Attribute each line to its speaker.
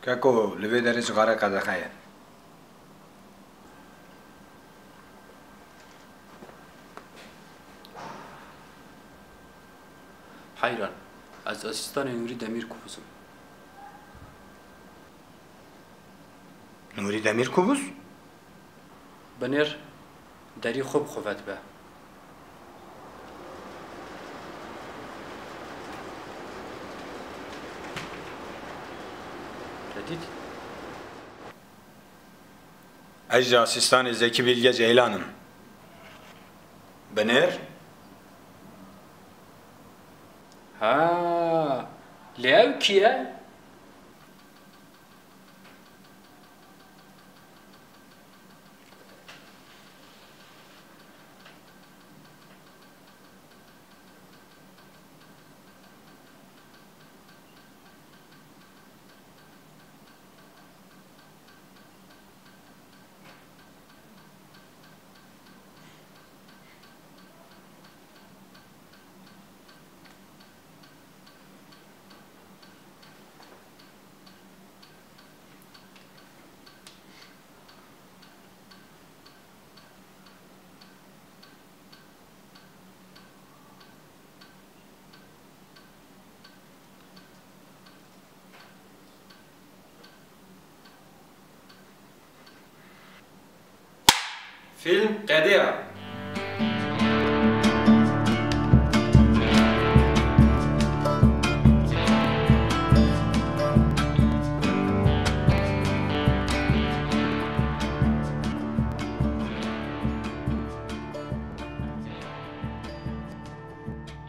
Speaker 1: كاكو لبي داري صغارة كذا خير.
Speaker 2: حيران از اسیستان نوری دمیر کوفزم.
Speaker 1: نوري دمير كوبوس؟
Speaker 2: بنر داری خوب خوفت به. جدید؟
Speaker 1: أجا سيستان زكي بيلجا جيلانم. بنير؟
Speaker 2: ها لیاو کیه؟
Speaker 3: فيلم قديرة